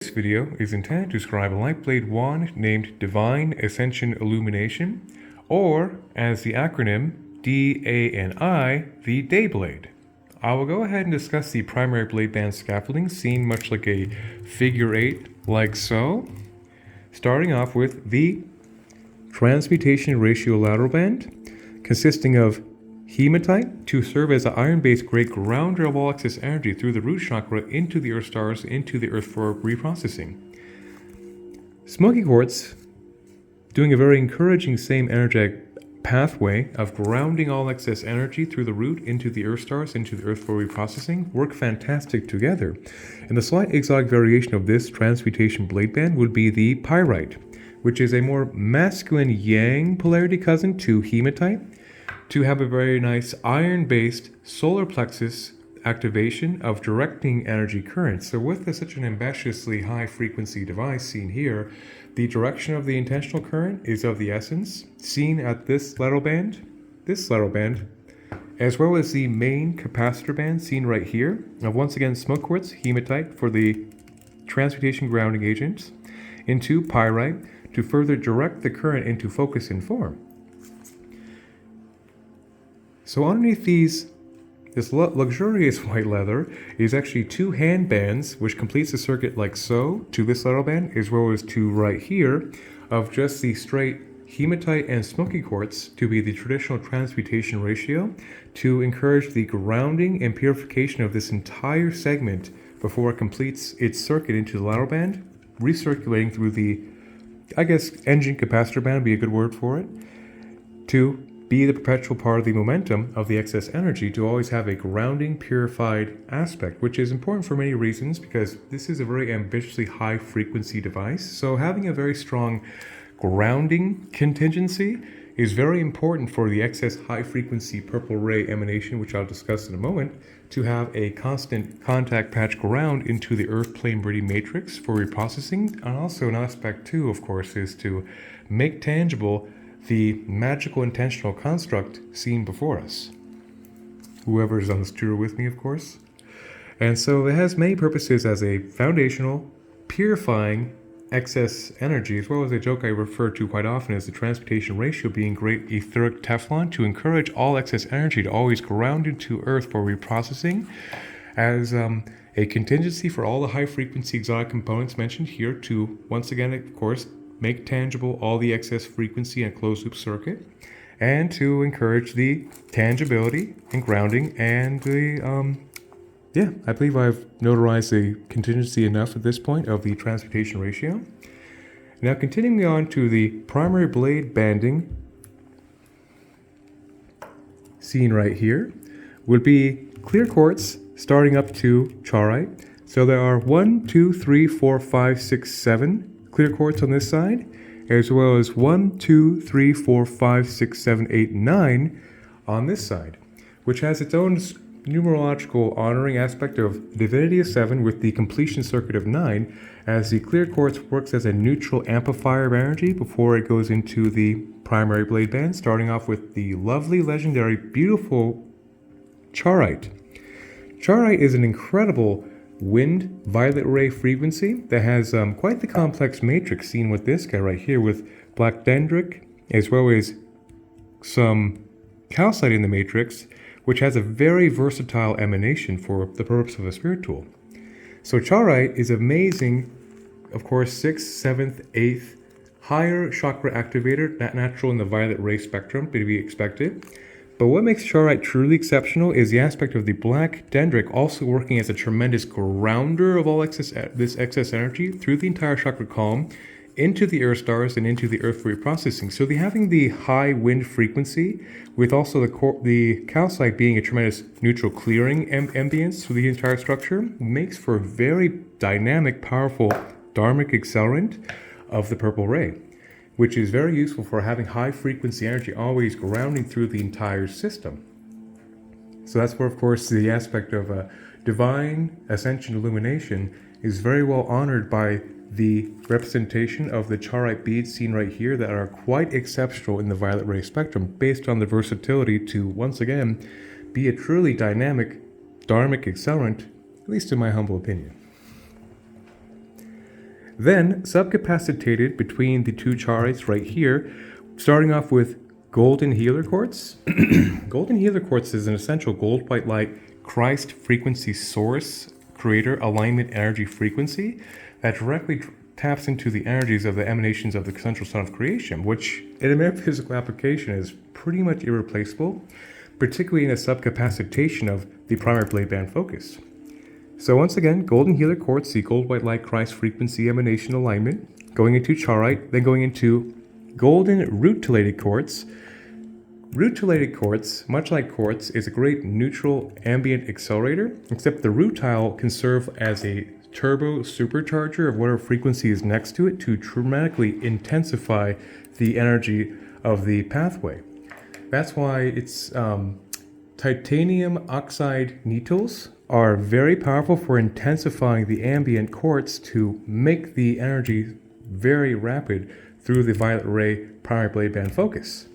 This video is intended to describe a lightblade wand named Divine Ascension Illumination, or as the acronym D.A.I, the D.A.I. I will go ahead and discuss the primary blade band scaffolding, seen much like a figure 8, like so. Starting off with the transmutation ratio lateral band, consisting of hematite to serve as an iron-based great grounder of all excess energy through the root chakra into the earth stars, into the earth for reprocessing. Smoky quartz, doing a very encouraging same energetic pathway of grounding all excess energy through the root into the earth stars, into the earth for reprocessing, work fantastic together. And the slight exotic variation of this transmutation blade band would be the pyrite, which is a more masculine yang polarity cousin to hematite, to have a very nice iron-based solar plexus activation of directing energy currents. So with such an ambitiously high-frequency device seen here, the direction of the intentional current is of the essence, seen at this lateral band, as well as the main capacitor band seen right here, of once again smoke quartz, hematite for the transmutation grounding agent, into pyrite to further direct the current into focus and form. So underneath this luxurious white leather is actually two hand bands, which completes the circuit like so, to this lateral band, as well as to right here, of just the straight hematite and smoky quartz to be the traditional transmutation ratio, to encourage the grounding and purification of this entire segment before it completes its circuit into the lateral band, recirculating through the, I guess, engine capacitor band would be a good word for it, to be the perpetual part of the momentum of the excess energy, to always have a grounding, purified aspect, which is important for many reasons, because this is a very ambitiously high frequency device. So having a very strong grounding contingency is very important for the excess high frequency purple ray emanation, which I'll discuss in a moment, to have a constant contact patch ground into the earth plane meridian matrix for reprocessing. And also an aspect too, of course, is to make tangible the magical intentional construct seen before us. Whoever is on this tour with me, of course. And so it has many purposes as a foundational, purifying excess energy, as well as a joke I refer to quite often as the transmutation ratio being great etheric Teflon to encourage all excess energy to always ground into earth for reprocessing, as a contingency for all the high frequency exotic components mentioned here to, once again, of course, make tangible all the excess frequency and closed loop circuit, and to encourage the tangibility and grounding and the, I believe I've notarized the contingency enough at this point of the transmutation ratio. Now continuing on to the primary blade banding seen right here would be clear quartz starting up to chaurite. So there are 1, 2, 3, 4, 5, 6, 7 clear quartz on this side, as well as 1, 2, 3, 4, 5, 6, 7, 8, 9 on this side, which has its own numerological honoring aspect of divinity of 7 with the completion circuit of 9, as the clear quartz works as a neutral amplifier of energy before it goes into the primary blade band, starting off with the lovely, legendary, beautiful chaurite. Chaurite is an incredible wind violet ray frequency that has quite the complex matrix seen with this guy right here, with black dendric as well as some calcite in the matrix, which has a very versatile emanation for the purpose of a spirit tool. So chaurite is amazing, of course, 6th, 7th, 8th, higher chakra activator, not natural in the violet ray spectrum, but to be expected. But what makes chaurite truly exceptional is the aspect of the black dendric also working as a tremendous grounder of all this excess energy through the entire chakra column into the earth stars and into the earth for reprocessing. So having the high wind frequency with also the calcite being a tremendous neutral clearing ambience through the entire structure makes for a very dynamic, powerful dharmic accelerant of the purple ray, which is very useful for having high frequency energy always grounding through the entire system. So that's where, of course, the aspect of divine ascension illumination is very well honored by the representation of the chaurite beads seen right here that are quite exceptional in the violet ray spectrum, based on the versatility to, once again, be a truly dynamic dharmic accelerant, at least in my humble opinion. Then subcapacitated between the two charites right here, starting off with golden healer quartz. Golden healer quartz is an essential gold white light Christ frequency source creator alignment energy frequency that directly taps into the energies of the emanations of the central sun of creation, which in a metaphysical application is pretty much irreplaceable, particularly in a subcapacitation of the primary blade band focus. So once again, golden healer quartz, the gold white light Christ frequency emanation alignment, going into charite, then going into golden rutilated quartz. Rutilated quartz, much like quartz, is a great neutral ambient accelerator, except the rutile can serve as a turbo supercharger of whatever frequency is next to it to dramatically intensify the energy of the pathway. That's why it's titanium oxide needles are very powerful for intensifying the ambient quartz to make the energy very rapid through the violet ray primary blade band focus.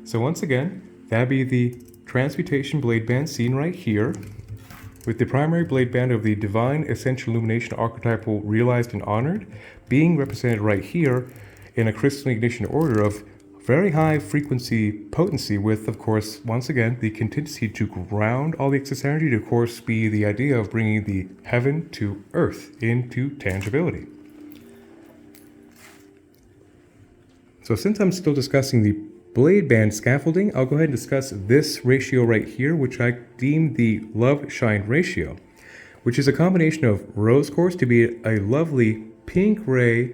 So once again, that'd be the transmutation blade band seen right here, with the primary blade band of the divine Ascension Illumination archetypal realized and honored, being represented right here in a crystal ignition order of very high frequency potency with, of course, once again, the contingency to ground all the excess energy to, of course, be the idea of bringing the heaven to earth into tangibility. So since I'm still discussing the blade band scaffolding, I'll go ahead and discuss this ratio right here, which I deem the love shine ratio, which is a combination of rose quartz to be a lovely pink ray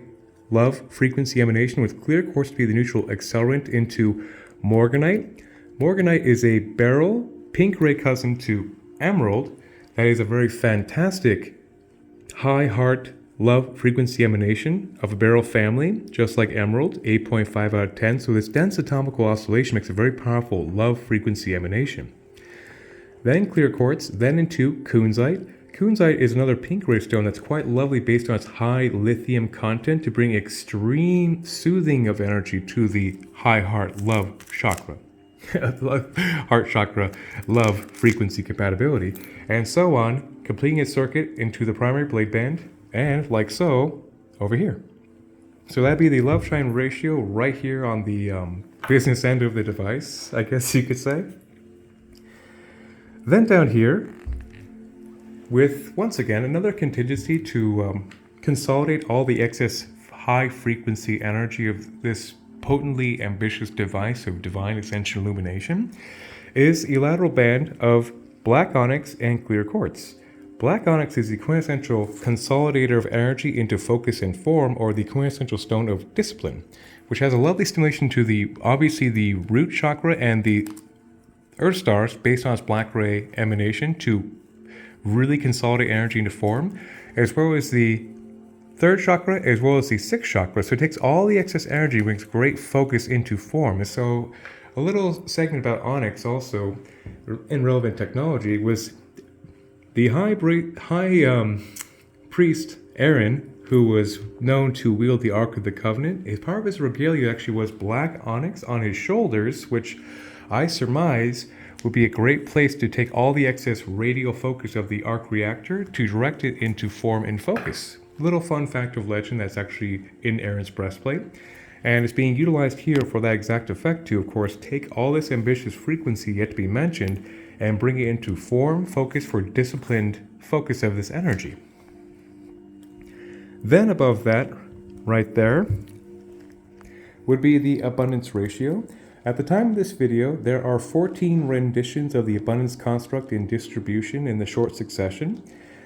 love frequency emanation with clear quartz to be the neutral accelerant into morganite. Morganite is a beryl pink ray cousin to emerald that is a very fantastic high heart love frequency emanation of a beryl family, just like emerald, 8.5 out of 10. So this dense atomical oscillation makes a very powerful love frequency emanation. Then clear quartz, then into kunzite. Kunzite is another pink ray stone that's quite lovely based on its high lithium content to bring extreme soothing of energy to the high heart love chakra. Heart chakra love frequency compatibility, and so on, completing its circuit into the primary blade band, and like so, over here. So that'd be the love shine ratio right here on the business end of the device, I guess you could say. Then down here, with, once again, another contingency to consolidate all the excess high frequency energy of this potently ambitious device of divine Ascension Illumination, is a lateral band of black onyx and clear quartz. Black onyx is the quintessential consolidator of energy into focus and form, or the quintessential stone of discipline, which has a lovely stimulation to the, obviously, the root chakra and the earth stars based on its black ray emanation to really consolidate energy into form, as well as the third chakra, as well as the sixth chakra. So it takes all the excess energy, brings great focus into form. And so a little segment about onyx also in relevant technology was the high priest Aaron, who was known to wield the Ark of the Covenant. As part of his regalia actually was black onyx on his shoulders, which I surmise would be a great place to take all the excess radial focus of the arc reactor to direct it into form and focus. Little fun fact of legend that's actually in Aaron's breastplate. And it's being utilized here for that exact effect to, of course, take all this ambitious frequency yet to be mentioned and bring it into form, focus for disciplined focus of this energy. Then above that, right there, would be the abundance ratio. At the time of this video, there are 14 renditions of the abundance construct in distribution in the short succession.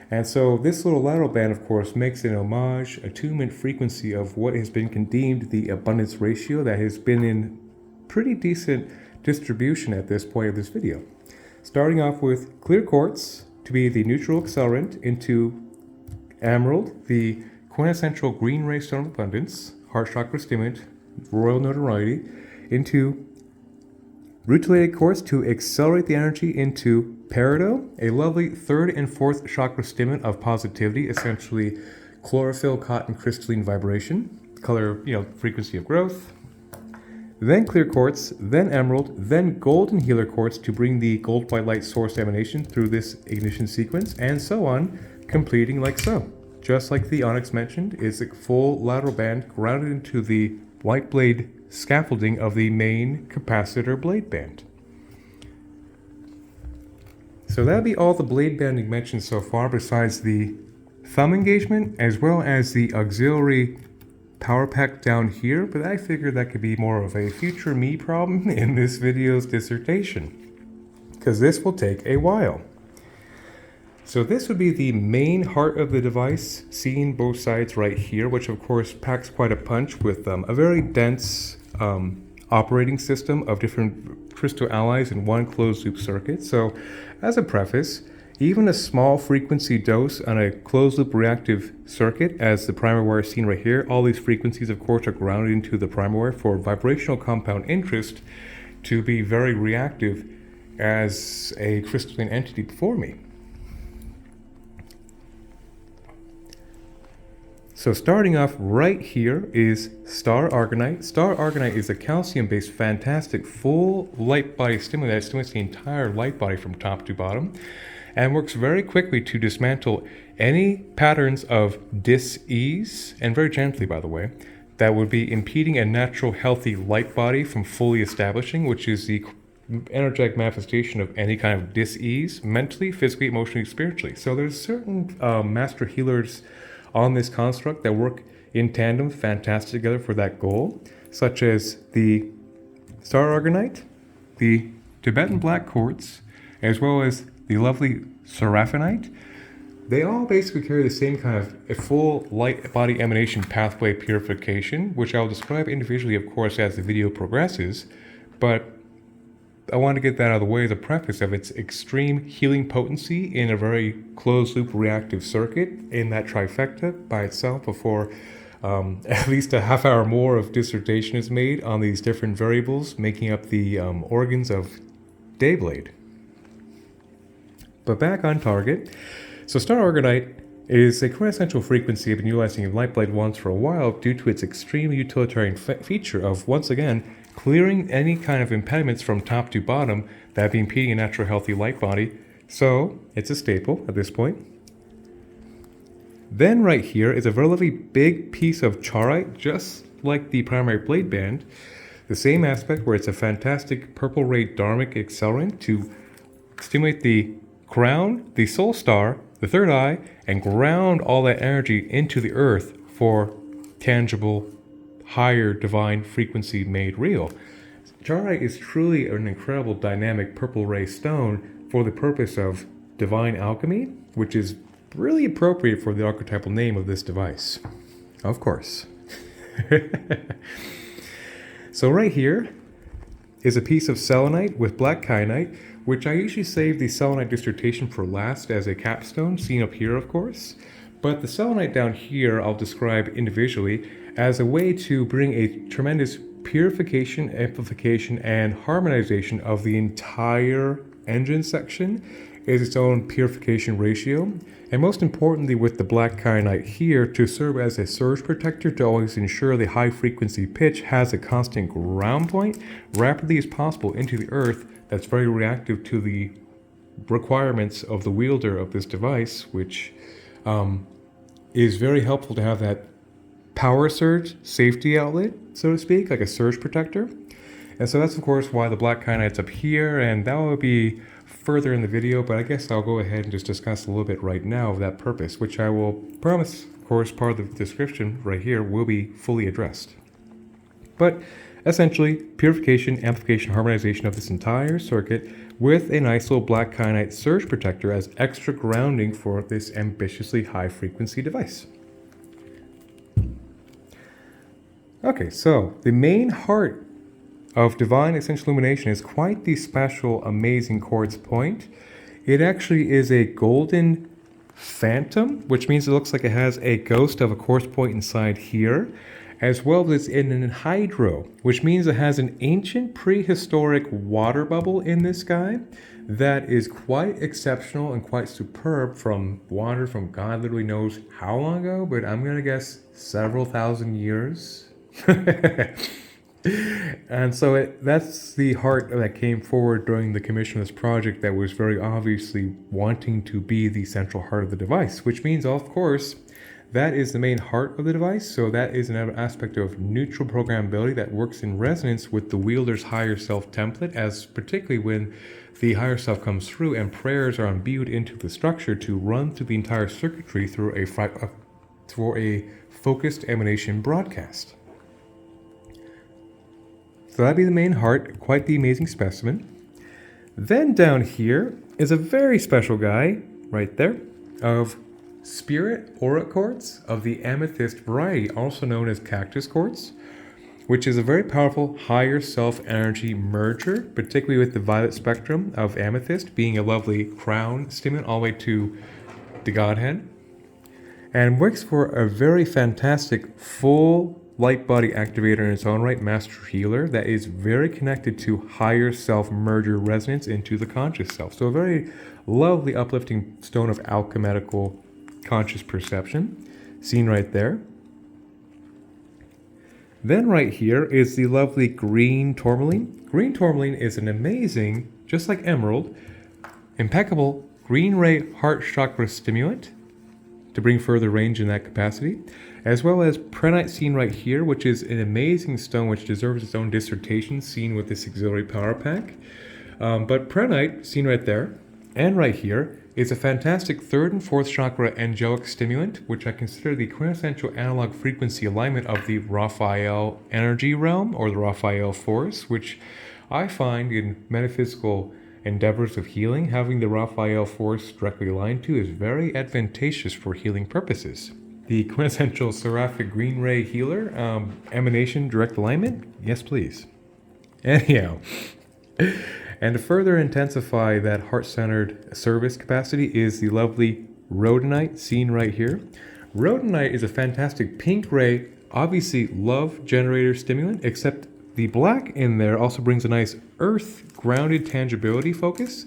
And so this little lateral band, of course, makes an homage, attunement frequency of what has been deemed the abundance ratio that has been in pretty decent distribution at this point of this video. Starting off with clear quartz to be the neutral accelerant into emerald, the quintessential green ray stone of abundance, heart chakra stimulant, royal notoriety, into rutilated quartz to accelerate the energy into peridot, a lovely third and fourth chakra stimulant of positivity, essentially chlorophyll, cotton, crystalline vibration, color, frequency of growth. Then clear quartz, then emerald, then golden healer quartz to bring the gold white light source emanation through this ignition sequence, and so on, completing like so. just like the onyx mentioned, is a full lateral band grounded into the lightblade scaffolding of the main capacitor blade band. So that'd be all the blade banding mentioned so far, besides the thumb engagement as well as the auxiliary power pack down here, but I figured that could be more of a future me problem in this video's dissertation, because this will take a while. So this would be the main heart of the device, seeing both sides right here, which of course packs quite a punch with a very dense operating system of different crystal alloys in one closed loop circuit. So as a preface, even a small frequency dose on a closed loop reactive circuit, as the primer wire is seen right here, all these frequencies of course are grounded into the primer wire for vibrational compound interest to be very reactive as a crystalline entity before me. So starting off right here is star argonite. Star argonite is a calcium-based fantastic full light body stimulant that stimulates the entire light body from top to bottom and works very quickly to dismantle any patterns of dis-ease, and very gently by the way, that would be impeding a natural healthy light body from fully establishing, which is the energetic manifestation of any kind of dis-ease, mentally, physically, emotionally, spiritually. So there's certain master healers on this construct that work in tandem fantastic together for that goal, such as the star argonite, the Tibetan black quartz, as well as the lovely seraphinite. They all basically carry the same kind of a full light body emanation pathway purification, which I'll describe individually, of course, as the video progresses, but I want to get that out of the way as a preface of its extreme healing potency in a very closed-loop reactive circuit in that trifecta by itself before at least a half hour more of dissertation is made on these different variables making up the organs of D.A.I. But back on target. So star argonite is a quintessential frequency I've been utilizing in lightblade ones for a while due to its extreme utilitarian feature of, once again, clearing any kind of impediments from top to bottom that be impeding a natural healthy light body. So it's a staple at this point. Then right here is a relatively big piece of chaurite, just like the primary blade band. The same aspect where it's a fantastic purple ray dharmic accelerant to stimulate the crown, the soul star, the third eye, and ground all that energy into the earth for tangible higher divine frequency made real. Chaurite is truly an incredible dynamic purple ray stone for the purpose of divine alchemy, which is really appropriate for the archetypal name of this device. Of course. So right here is a piece of selenite with black kyanite, which I usually save the selenite dissertation for last as a capstone, seen up here of course. But the selenite down here I'll describe individually as a way to bring a tremendous purification, amplification, and harmonization of the entire engine section is its own purification ratio. And most importantly with the black kyanite here to serve as a surge protector to always ensure the high frequency pitch has a constant ground point rapidly as possible into the earth that's very reactive to the requirements of the wielder of this device, which is very helpful to have that power surge safety outlet, so to speak, like a surge protector. And so that's of course why the black kyanite's up here, and that will be further in the video, but I guess I'll go ahead and just discuss a little bit right now of that purpose, which I will promise, of course, part of the description right here will be fully addressed. But essentially, purification, amplification, harmonization of this entire circuit with a nice little black kyanite surge protector as extra grounding for this ambitiously high frequency device. Okay, so the main heart of Divine Ascension Illumination is quite the special, amazing quartz point. It actually is a golden phantom, which means it looks like it has a ghost of a quartz point inside here, as well as in an hydro, which means it has an ancient prehistoric water bubble in this guy that is quite exceptional and quite superb from water from God literally knows how long ago, but I'm gonna guess several thousand years. And so that's the heart that came forward during the commission of this project that was very obviously wanting to be the central heart of the device, which means, of course, That is the main heart of the device, so that is an aspect of neutral programmability that works in resonance with the wielder's higher self template, as particularly when the higher self comes through and prayers are imbued into the structure to run through the entire circuitry through a focused emanation broadcast. So that'd be the main heart, quite the amazing specimen. Then down here is a very special guy, right there, of spirit aura quartz of the amethyst variety, also known as cactus quartz, which is a very powerful higher self energy merger, particularly with the violet spectrum of amethyst being a lovely crown stimulant all the way to the Godhead, and works for a very fantastic full light body activator in its own right, master healer, that is very connected to higher self merger resonance into the conscious self. So a very lovely uplifting stone of alchemical conscious perception, seen right there. Then right here is the lovely green tourmaline. Green tourmaline is an amazing, just like emerald, impeccable green ray heart chakra stimulant to bring further range in that capacity, as well as prehnite seen right here, which is an amazing stone which deserves its own dissertation, seen with this auxiliary power pack. But prehnite seen right there and right here is a fantastic third and fourth chakra angelic stimulant, which I consider the quintessential analog frequency alignment of the Raphael energy realm, or the Raphael force, which I find in metaphysical endeavors of healing, having the Raphael force directly aligned to is very advantageous for healing purposes. The quintessential seraphic green ray healer, emanation direct alignment, yes please. Anyhow, and to further intensify that heart-centered service capacity is the lovely rhodonite seen right here. Rhodonite is a fantastic pink ray, obviously love generator stimulant, except the black in there also brings a nice earth grounded tangibility focus.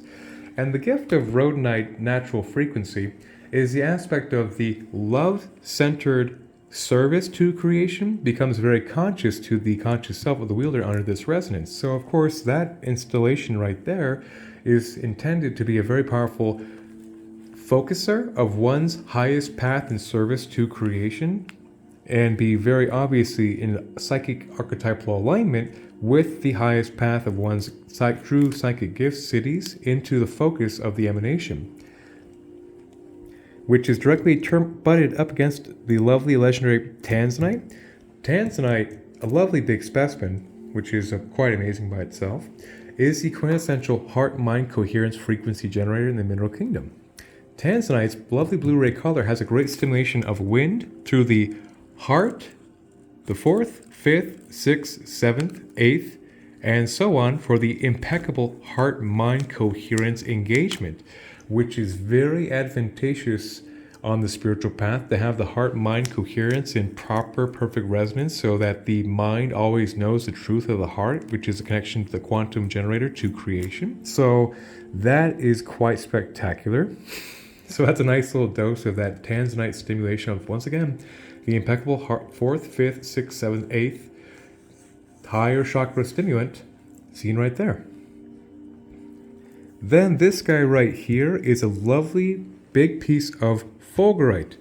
And the gift of rhodonite natural frequency is the aspect of the love-centered service to creation becomes very conscious to the conscious self of the wielder under this resonance. So of course that installation right there is intended to be a very powerful focuser of one's highest path in service to creation, and be very obviously in psychic archetypal alignment with the highest path of one's true psychic gifts, cities, into the focus of the emanation, which is directly butted up against the lovely legendary tanzanite. Tanzanite, a lovely big specimen, which is quite amazing by itself, is the quintessential heart-mind coherence frequency generator in the mineral kingdom. Tanzanite's lovely blue-ray color has a great stimulation of wind through the heart, the 4th, 5th, 6th, 7th, 8th, and so on for the impeccable heart-mind coherence engagement, which is very advantageous on the spiritual path to have the heart-mind coherence in proper, perfect resonance so that the mind always knows the truth of the heart, which is a connection to the quantum generator to creation. So that is quite spectacular. So that's a nice little dose of that tanzanite stimulation of, once again, the impeccable 4th, 5th, 6th, 7th, 8th higher chakra stimulant seen right there. Then this guy right here is a lovely big piece of fulgurite.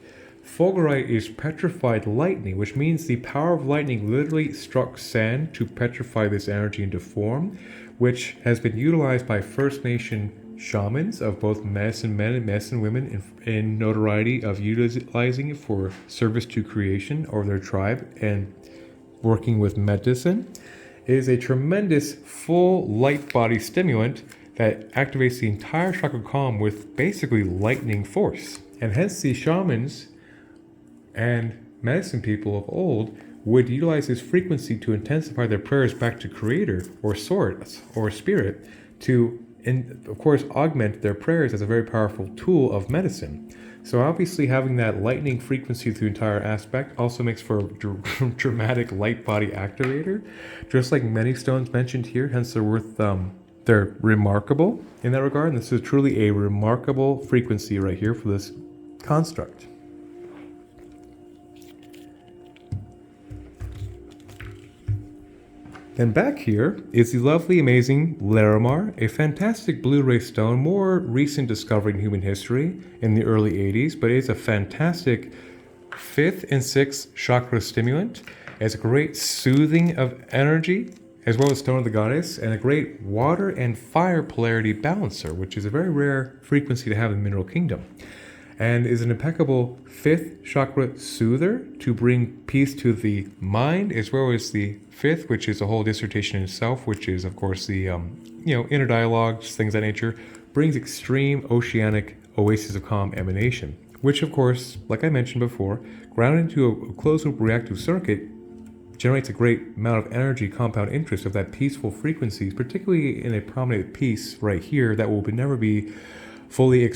Fulgurite is petrified lightning, which means the power of lightning literally struck sand to petrify this energy into form, which has been utilized by First Nation shamans of both medicine men and medicine women in notoriety of utilizing it for service to creation or their tribe and working with medicine. It is a tremendous full light body stimulant that activates the entire chakra column with basically lightning force. And hence the shamans and medicine people of old would utilize this frequency to intensify their prayers back to creator or source or spirit to, and of course, augment their prayers as a very powerful tool of medicine. So obviously having that lightning frequency through the entire aspect also makes for a dramatic light body activator, just like many stones mentioned here, hence they're remarkable in that regard. And this is truly a remarkable frequency right here for this construct. Then back here is the lovely, amazing Larimar, a fantastic blue-ray stone, more recent discovery in human history in the early 80s, but it's a fantastic 5th and 6th chakra stimulant. It's a great soothing of energy, as well as Stone of the Goddess, and a great water and fire polarity balancer, which is a very rare frequency to have in the Mineral Kingdom, and is an impeccable 5th chakra soother to bring peace to the mind, as well as the 5th, which is a whole dissertation in itself, which is, of course, the inner dialogue, just things of that nature, brings extreme oceanic oasis of calm emanation, which, of course, like I mentioned before, grounded into a closed-loop reactive circuit, generates a great amount of energy compound interest of that peaceful frequencies, particularly in a prominent piece right here that will never be fully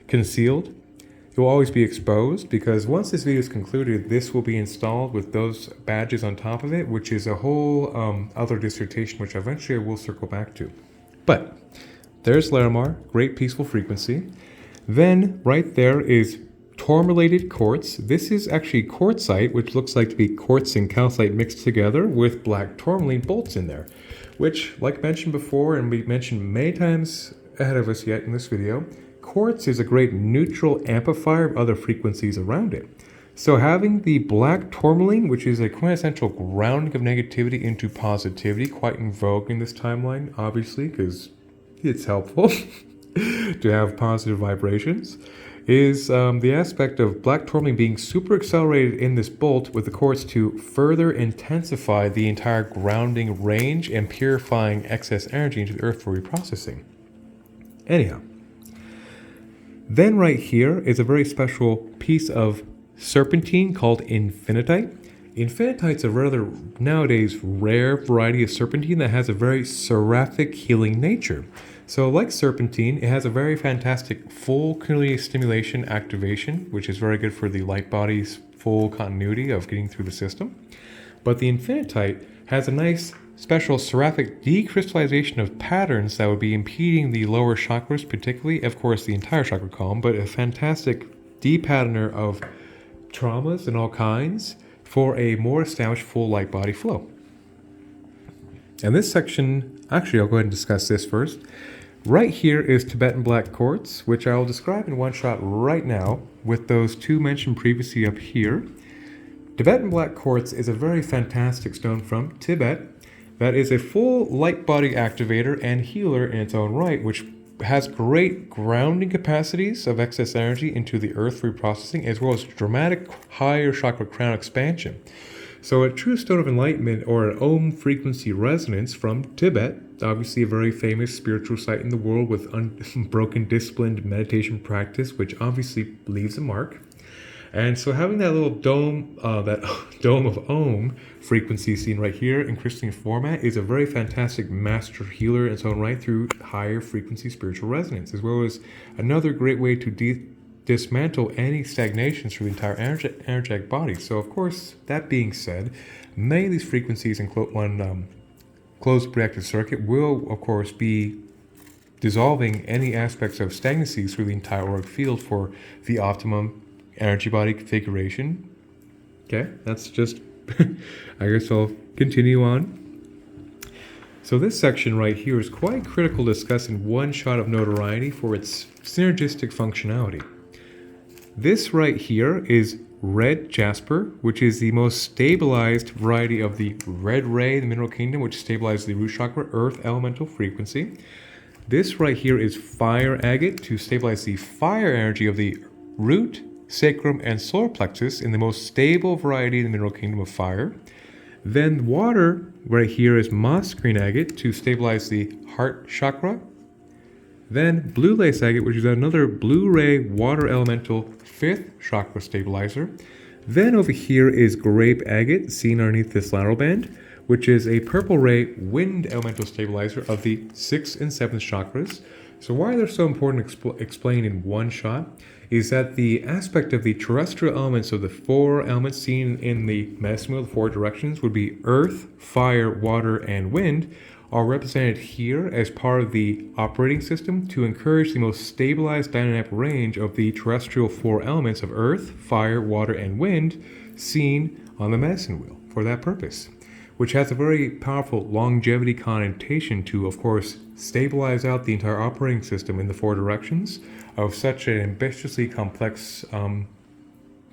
concealed. It will always be exposed, because once this video is concluded, this will be installed with those badges on top of it, which is a whole other dissertation, which eventually I will circle back to. But there's Larimar, great peaceful frequency. Then right there is tourmalated quartz. This is actually quartzite, which looks like to be quartz and calcite mixed together with black tourmaline bolts in there, which, like mentioned before, and we mentioned many times ahead of us yet in this video, quartz is a great neutral amplifier of other frequencies around it. So having the black tourmaline, which is a quintessential grounding of negativity into positivity, quite in vogue in this timeline, obviously, because it's helpful to have positive vibrations, is the aspect of black tourmaline being super accelerated in this bolt with the quartz to further intensify the entire grounding range and purifying excess energy into the earth for reprocessing. Anyhow, then right here is a very special piece of serpentine called infinitite. Infinitite's a rather nowadays rare variety of serpentine that has a very seraphic healing nature. So like serpentine, it has a very fantastic full Kundalini stimulation activation, which is very good for the light body's full continuity of getting through the system. But the infinitite has a nice special seraphic decrystallization of patterns that would be impeding the lower chakras, particularly, of course, the entire chakra column, but a fantastic depatterner of traumas and all kinds for a more established full light body flow. And this section, actually, I'll go ahead and discuss this first. Right here is Tibetan black quartz, which I will describe in one shot right now with those two mentioned previously up here. Tibetan black quartz is a very fantastic stone from Tibet that is a full light body activator and healer in its own right, which has great grounding capacities of excess energy into the earth reprocessing, as well as dramatic higher chakra crown expansion. So a true stone of enlightenment, or an Om frequency resonance from Tibet, obviously a very famous spiritual site in the world with unbroken disciplined meditation practice, which obviously leaves a mark. And so having that little dome, that dome of Om frequency seen right here in crystalline format is a very fantastic master healer in its own right through higher frequency spiritual resonance, as well as another great way to dismantle any stagnations through the entire energetic body. So of course, that being said, many of these frequencies in one closed reactive circuit will of course be dissolving any aspects of stagnancy through the entire auric field for the optimum energy body configuration. Okay, that's just, I guess I'll continue on. So this section right here is quite critical to discuss in one shot of notoriety for its synergistic functionality. This right here is red jasper, which is the most stabilized variety of the red ray in the mineral kingdom, which stabilizes the root chakra, earth elemental frequency. This right here is fire agate to stabilize the fire energy of the root, sacrum, and solar plexus in the most stable variety in the mineral kingdom of fire. Then water right here is moss green agate to stabilize the heart chakra. Then blue lace agate, which is another blue ray water elemental 5th chakra stabilizer. Then over here is grape agate, seen underneath this lateral band, which is a purple ray wind elemental stabilizer of the 6th and 7th chakras. So why they're so important to explain in one shot is that the aspect of the terrestrial elements of the 4 elements seen in the medicine wheel, the 4 directions, would be earth, fire, water, and wind, are represented here as part of the operating system to encourage the most stabilized dynamic range of the terrestrial 4 elements of earth, fire, water, and wind seen on the medicine wheel for that purpose, which has a very powerful longevity connotation to, of course, stabilize out the entire operating system in the 4 directions of such an ambitiously complex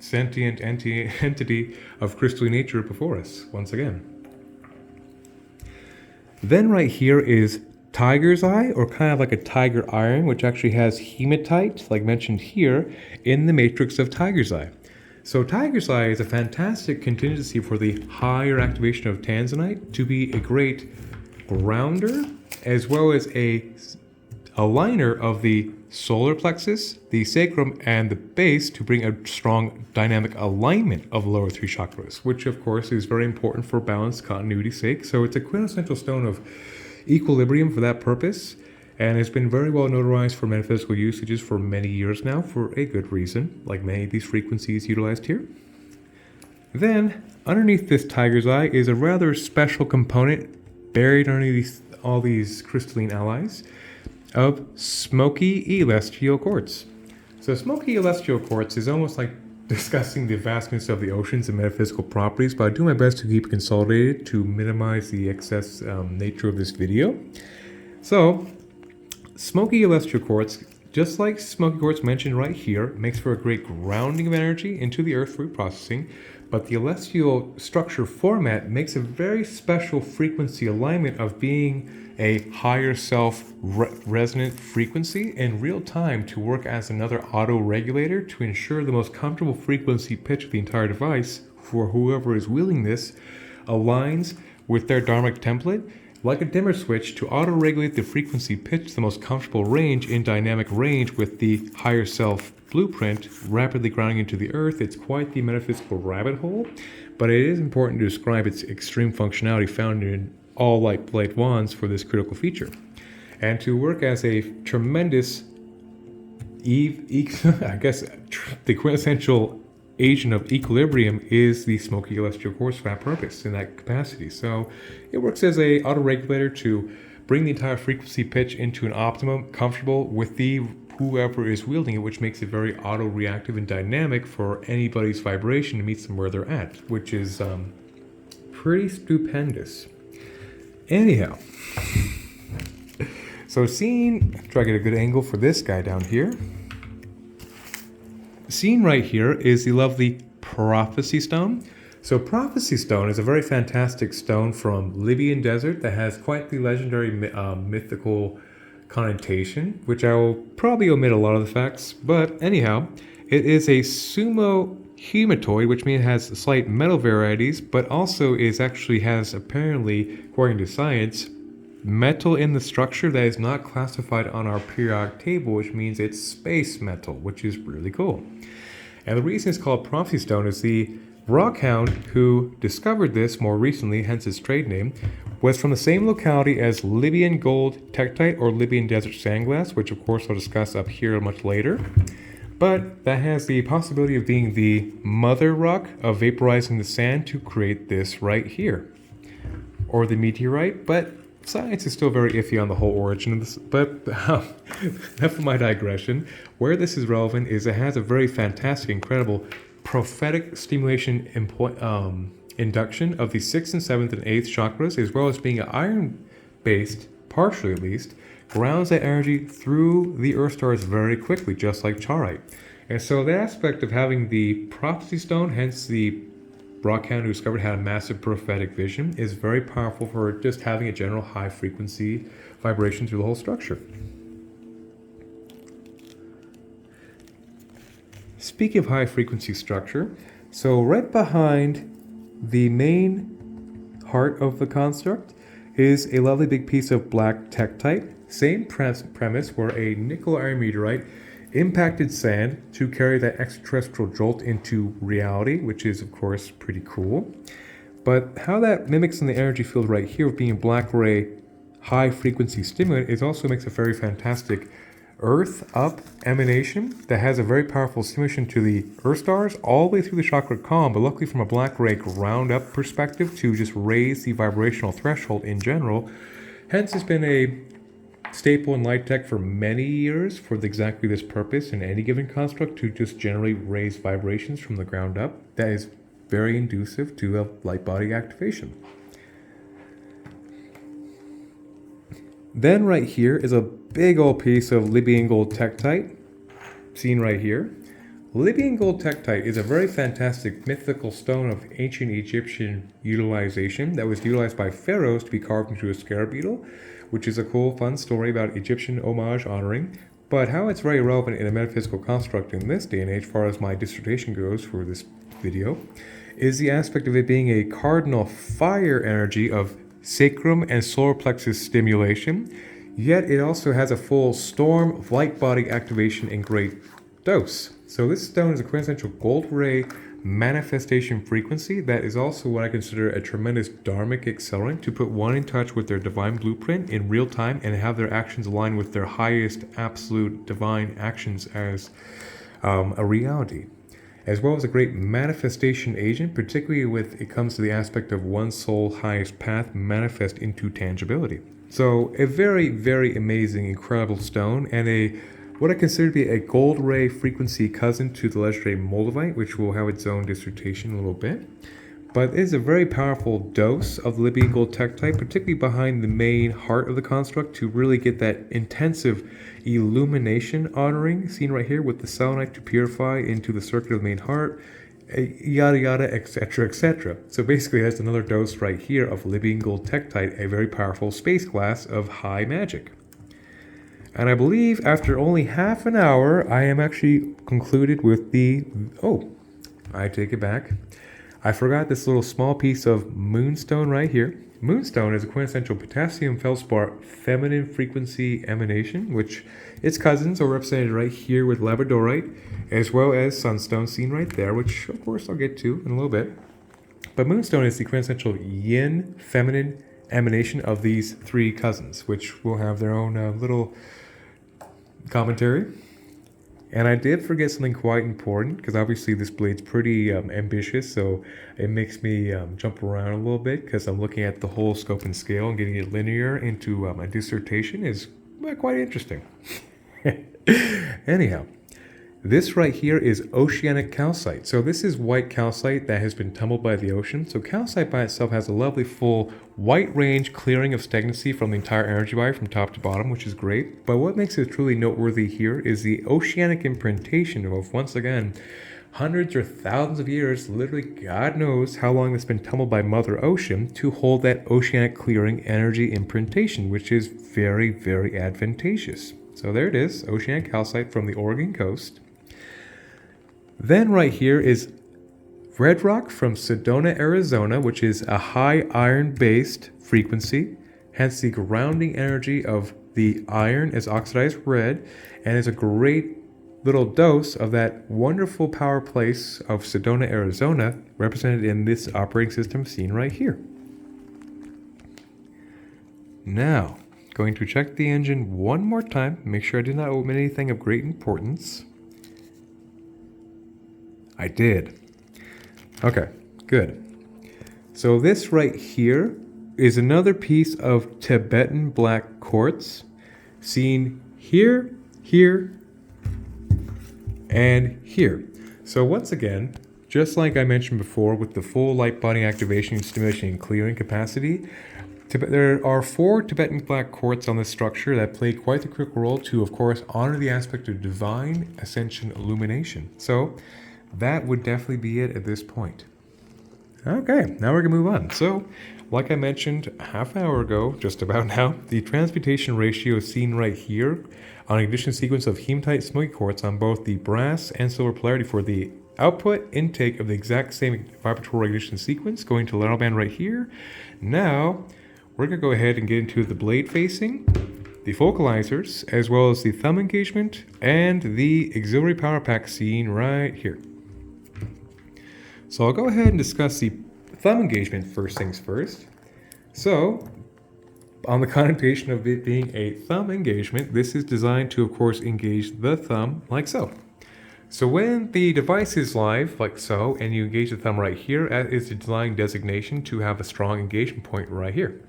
sentient entity of crystalline nature before us once again. Then right here is tiger's eye, or kind of like a tiger iron, which actually has hematite, like mentioned here, in the matrix of tiger's eye. So tiger's eye is a fantastic contingency for the higher activation of tanzanite to be a great grounder, as well as a aligner of the solar plexus, the sacrum, and the base to bring a strong dynamic alignment of the lower three chakras, which of course is very important for balance continuity's sake. So it's a quintessential stone of equilibrium for that purpose, and it's been very well notarized for metaphysical usages for many years now for a good reason, like many of these frequencies utilized here. Then, underneath this tiger's eye is a rather special component buried underneath all these crystalline allies of smoky celestial quartz. So smoky celestial quartz is almost like discussing the vastness of the oceans and metaphysical properties, but I do my best to keep it consolidated to minimize the excess nature of this video. So, smoky celestial quartz, just like smoky quartz mentioned right here, makes for a great grounding of energy into the earth through processing, but the celestial structure format makes a very special frequency alignment of being a higher self resonant frequency in real time to work as another auto regulator to ensure the most comfortable frequency pitch of the entire device for whoever is wielding this aligns with their dharmic template like a dimmer switch to auto regulate the frequency pitch to the most comfortable range in dynamic range with the higher self blueprint rapidly grounding into the earth. It's quite the metaphysical rabbit hole, but it is important to describe its extreme functionality found in all lightblade wands for this critical feature, and to work as a tremendous I guess the quintessential agent of equilibrium is the smoky celestial quartz for that purpose in that capacity. So it works as a auto-regulator to bring the entire frequency pitch into an optimum comfortable with the whoever is wielding it, which makes it very auto-reactive and dynamic for anybody's vibration to meet them where they're at, which is pretty stupendous. Anyhow, so try to get a good angle for this guy down here. Seen right here is the lovely Prophecy Stone. So Prophecy Stone is a very fantastic stone from Libyan Desert that has quite the legendary mythical connotation, which I will probably omit a lot of the facts, but anyhow, it is a sumo hematoid, which means it has slight metal varieties, but also has apparently, according to science, metal in the structure that is not classified on our periodic table, which means it's space metal, which is really cool. And the reason it's called Prophecy Stone is the rockhound who discovered this more recently, hence its trade name, was from the same locality as Libyan gold tektite or Libyan desert sandglass, which of course I'll discuss up here much later. But that has the possibility of being the mother rock of vaporizing the sand to create this right here, or the meteorite, but science is still very iffy on the whole origin of this, but enough of my digression. Where this is relevant is it has a very fantastic, incredible prophetic stimulation induction of the 6th and 7th and 8th chakras, as well as being an iron-based, partially at least, grounds that energy through the earth stars very quickly, just like charite. And so the aspect of having the Prophecy Stone, hence the rockhound who discovered had a massive prophetic vision, is very powerful for just having a general high frequency vibration through the whole structure. Speaking of high frequency structure, so right behind the main heart of the construct is a lovely big piece of black tektite. Same premise where a nickel iron meteorite impacted sand to carry that extraterrestrial jolt into reality, which is of course pretty cool. But how that mimics in the energy field right here of being a black ray high frequency stimulant is also makes a very fantastic earth up emanation that has a very powerful stimulation to the earth stars all the way through the chakra column, but luckily from a black ray ground up perspective to just raise the vibrational threshold in general. Hence it's been a staple in light tech for many years for exactly this purpose in any given construct, to just generally raise vibrations from the ground up. That is very inducive to a light body activation. Then right here is a big old piece of Libyan gold tektite, seen right here. Libyan gold tektite is a very fantastic mythical stone of ancient Egyptian utilization that was utilized by pharaohs to be carved into a scarab beetle, which is a cool, fun story about Egyptian homage honoring. But how it's very relevant in a metaphysical construct in this day and age, as far as my dissertation goes for this video, is the aspect of it being a cardinal fire energy of sacrum and solar plexus stimulation, yet it also has a full storm of light body activation in great dose. So this stone is a quintessential gold ray manifestation frequency that is also what I consider a tremendous dharmic accelerant to put one in touch with their divine blueprint in real time and have their actions align with their highest absolute divine actions as a reality, as well as a great manifestation agent, particularly when it comes to the aspect of one's soul highest path manifest into tangibility. So a very, very amazing, incredible stone, and what I consider to be a gold ray frequency cousin to the legendary Moldavite, which will have its own dissertation in a little bit. But it is a very powerful dose of the Libyan gold tektite, particularly behind the main heart of the construct, to really get that intensive illumination honoring seen right here with the selenite to purify into the circuit of the main heart, yada yada, etc., etc. So basically that's another dose right here of Libyan gold tektite, a very powerful space glass of high magic. And I believe after only half an hour, I am actually concluded with I take it back. I forgot this little small piece of moonstone right here. Moonstone is a quintessential potassium feldspar feminine frequency emanation, which its cousins are represented right here with labradorite, as well as sunstone seen right there, which of course I'll get to in a little bit. But moonstone is the quintessential yin feminine emanation of these three cousins, which will have their own little commentary. And I did forget something quite important, because obviously this blade's pretty ambitious, so it makes me jump around a little bit, because I'm looking at the whole scope and scale, and getting it linear into my dissertation is quite interesting. Anyhow, this right here is oceanic calcite. So this is white calcite that has been tumbled by the ocean. So calcite by itself has a lovely full white range clearing of stagnancy from the entire energy body from top to bottom, which is great. But what makes it truly noteworthy here is the oceanic imprintation of, once again, hundreds or thousands of years, literally God knows how long it's been tumbled by Mother Ocean to hold that oceanic clearing energy imprintation, which is very, very advantageous. So there it is, oceanic calcite from the Oregon coast. Then right here is red rock from Sedona, Arizona, which is a high iron-based frequency, hence the grounding energy of the iron is oxidized red, and is a great little dose of that wonderful power place of Sedona, Arizona, represented in this operating system seen right here. Now, going to check the engine one more time, make sure I did not omit anything of great importance. I did. Okay, good. So this right here is another piece of Tibetan black quartz seen here, here, and here. So once again, just like I mentioned before with the full light body activation, stimulation, and clearing capacity, there are 4 Tibetan black quartz on this structure that play quite the critical role to, of course, honor the aspect of divine ascension illumination. So that would definitely be it at this point. Okay, now we're going to move on. So, like I mentioned half an hour ago, just about now, the transmutation ratio is seen right here on an ignition sequence of hematite smoky quartz on both the brass and silver polarity for the output intake of the exact same vibratorial ignition sequence, going to the lateral band right here. Now, we're going to go ahead and get into the blade facing, the focalizers, as well as the thumb engagement, and the auxiliary power pack seen right here. So I'll go ahead and discuss the thumb engagement first things first. So, on the connotation of it being a thumb engagement, this is designed to, of course, engage the thumb like so. So when the device is live, like so, and you engage the thumb right here, that is the design designation to have a strong engagement point right here,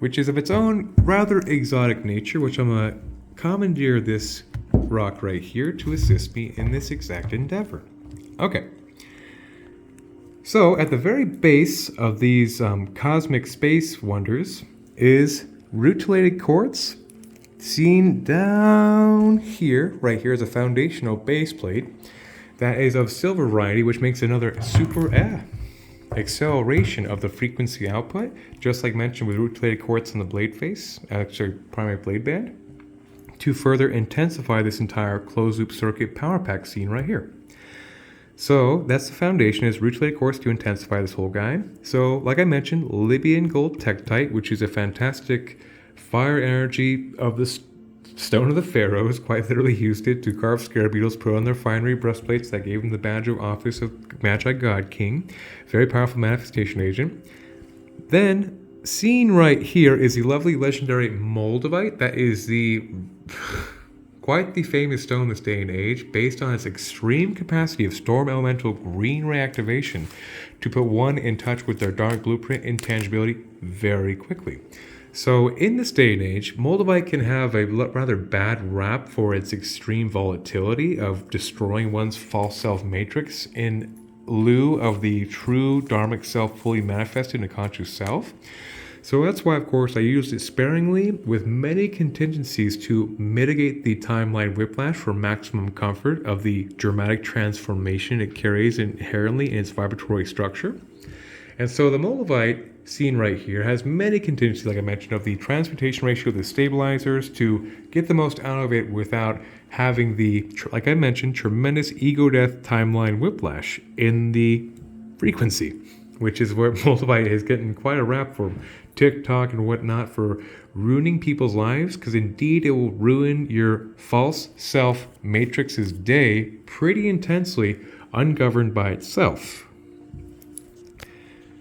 which is of its own rather exotic nature, which I'm going to commandeer this rock right here to assist me in this exact endeavor. Okay. So, at the very base of these cosmic space wonders is rutilated quartz seen down here, right here, is a foundational base plate that is of silver variety, which makes another super acceleration of the frequency output, just like mentioned with rutilated quartz on the blade face, actually primary blade band, to further intensify this entire closed loop circuit power pack seen right here. So that's the foundation, is rutilated quartz to intensify this whole guy. So like I mentioned, Libyan gold tektite, which is a fantastic fire energy of the stone of the pharaohs, quite literally used it to carve scarab beetles, put on their finery breastplates that gave them the badge of office of Magi God King. Very powerful manifestation agent. Then seen right here is the lovely legendary moldavite. That is the quite the famous stone this day and age, based on its extreme capacity of storm elemental green ray activation to put one in touch with their dark blueprint intangibility very quickly. So in this day and age, moldavite can have a rather bad rap for its extreme volatility of destroying one's false self matrix in lieu of the true dharmic self fully manifested in a conscious self. So that's why, of course, I used it sparingly with many contingencies to mitigate the timeline whiplash for maximum comfort of the dramatic transformation it carries inherently in its vibratory structure. And so the moldavite seen right here has many contingencies, like I mentioned, of the transmutation ratio of the stabilizers to get the most out of it without having the, like I mentioned, tremendous ego death timeline whiplash in the frequency, which is where moldavite is getting quite a rap for TikTok and whatnot for ruining people's lives, because indeed it will ruin your false self matrix's day pretty intensely, ungoverned by itself.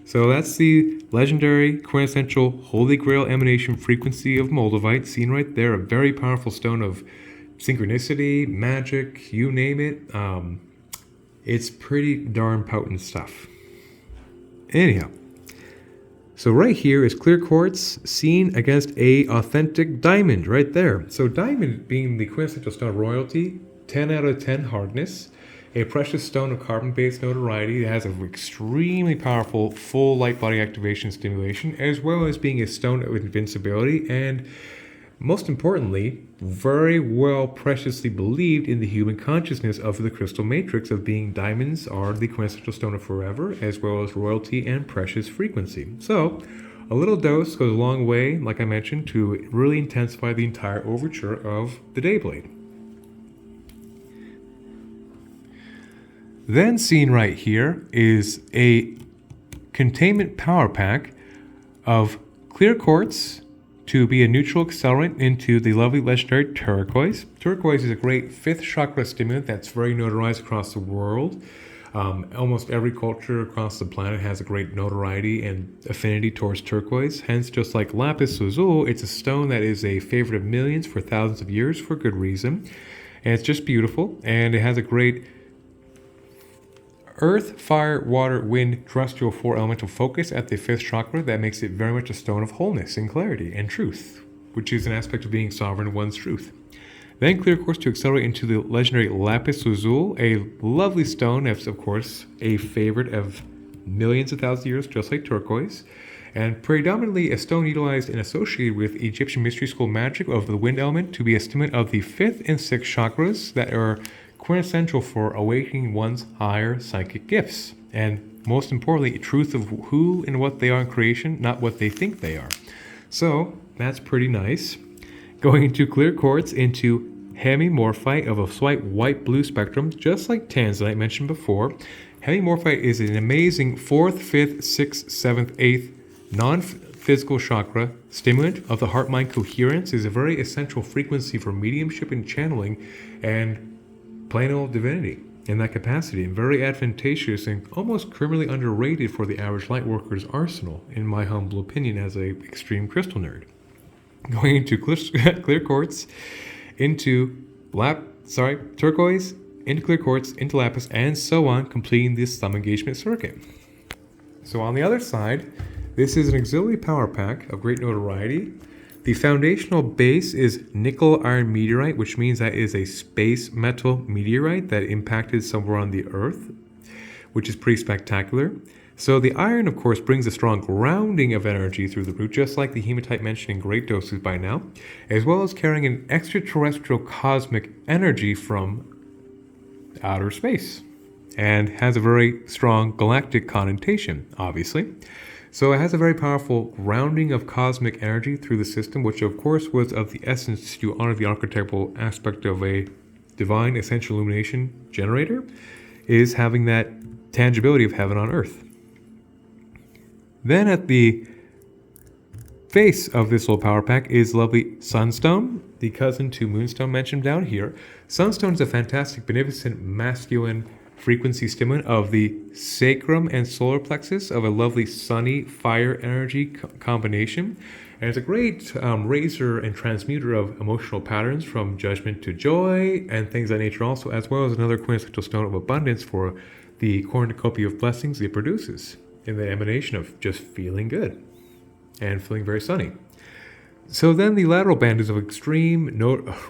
So that's the legendary, quintessential, holy grail emanation frequency of moldavite, seen right there, a very powerful stone of synchronicity, magic, you name it. It's pretty darn potent stuff. Anyhow, so right here is clear quartz seen against a authentic diamond right there. So diamond being the quintessential stone of royalty, 10 out of 10 hardness, a precious stone of carbon-based notoriety that has an extremely powerful full light body activation stimulation, as well as being a stone of invincibility, and most importantly, very well preciously believed in the human consciousness of the crystal matrix of being diamonds are the quintessential stone of forever, as well as royalty and precious frequency. So a little dose goes a long way, like I mentioned, to really intensify the entire overture of the Dayblade. Then seen right here is a containment power pack of clear quartz to be a neutral accelerant into the lovely legendary turquoise. Turquoise is a great 5th chakra stimulant that's very notarized across the world. Almost every culture across the planet has a great notoriety and affinity towards turquoise. Hence, just like lapis lazuli, it's a stone that is a favorite of millions for thousands of years for good reason. And it's just beautiful, and it has a great earth, fire, water, wind, terrestrial 4 elemental focus at the 5th chakra that makes it very much a stone of wholeness and clarity and truth, which is an aspect of being sovereign in one's truth. Then clear quartz to accelerate into the legendary lapis lazuli, a lovely stone that's of course a favorite of millions of thousands of years, just like turquoise, and predominantly a stone utilized and associated with Egyptian mystery school magic of the wind element to be a stimulant of the 5th and 6th chakras that are quintessential for awakening one's higher psychic gifts, and most importantly, truth of who and what they are in creation, not what they think they are. So that's pretty nice. Going into clear quartz into hemimorphite of a slight white-blue spectrum, just like tanzanite mentioned before. Hemimorphite is an amazing 4th, 5th, 6th, 7th, 8th non-physical chakra stimulant of the heart-mind coherence. Is a very essential frequency for mediumship and channeling and plain old divinity in that capacity, and very advantageous and almost criminally underrated for the average lightworker's arsenal, in my humble opinion as a extreme crystal nerd. Going into clear quartz, into turquoise, into clear quartz, into lapis, and so on, completing this thumb engagement circuit. So on the other side, this is an auxiliary power pack of great notoriety. The foundational base is nickel iron meteorite, which means that is a space metal meteorite that impacted somewhere on the Earth, which is pretty spectacular. So the iron, of course, brings a strong grounding of energy through the root, just like the hematite mentioned in great doses by now, as well as carrying an extraterrestrial cosmic energy from outer space, and has a very strong galactic connotation, obviously. So it has a very powerful grounding of cosmic energy through the system, which of course was of the essence to honor the archetypal aspect of a divine Ascension Illumination generator, is having that tangibility of heaven on earth. Then at the face of this little power pack is lovely Sunstone, the cousin to Moonstone mentioned down here. Sunstone is a fantastic, beneficent, masculine frequency stimulant of the sacrum and solar plexus of a lovely sunny fire energy combination. And it's a great raiser and transmuter of emotional patterns from judgment to joy and things of that nature also, as well as another quintessential stone of abundance for the cornucopia of blessings it produces in the emanation of just feeling good and feeling very sunny. So then the lateral band is of extreme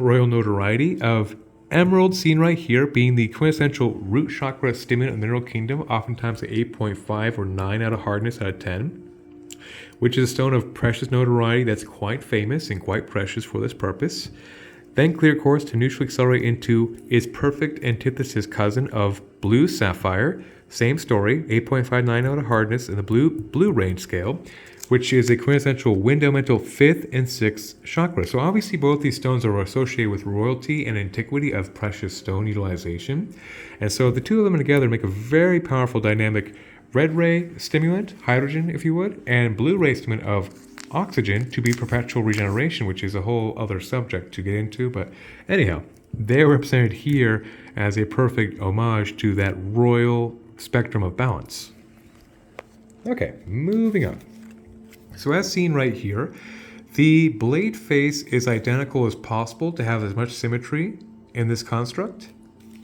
royal notoriety of emerald, seen right here, being the quintessential root chakra stimulant of the mineral kingdom, oftentimes at 8.5 or 9 out of hardness out of 10, which is a stone of precious notoriety that's quite famous and quite precious for this purpose. Then clear quartz to neutrally accelerate into its perfect antithesis cousin of blue sapphire. Same story, 8.59 out of hardness in the blue range scale, which is a quintessential wind elemental 5th and 6th chakra. So obviously both these stones are associated with royalty and antiquity of precious stone utilization. And so the two of them together make a very powerful dynamic red ray stimulant, hydrogen if you would, and blue ray stimulant of oxygen to be perpetual regeneration, which is a whole other subject to get into. But anyhow, they're represented here as a perfect homage to that royal spectrum of balance. Okay, moving on. So as seen right here, the blade face is identical as possible to have as much symmetry in this construct.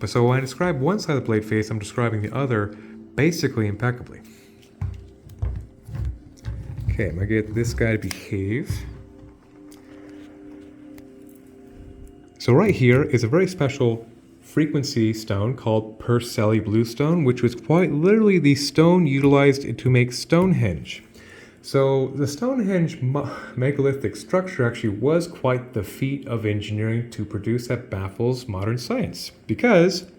But so when I describe one side of the blade face, I'm describing the other basically impeccably. Okay, I'm gonna get this guy to behave. So right here is a very special frequency stone called Percelli Bluestone, which was quite literally the stone utilized to make Stonehenge. So the Stonehenge megalithic structure actually was quite the feat of engineering to produce that baffles modern science, because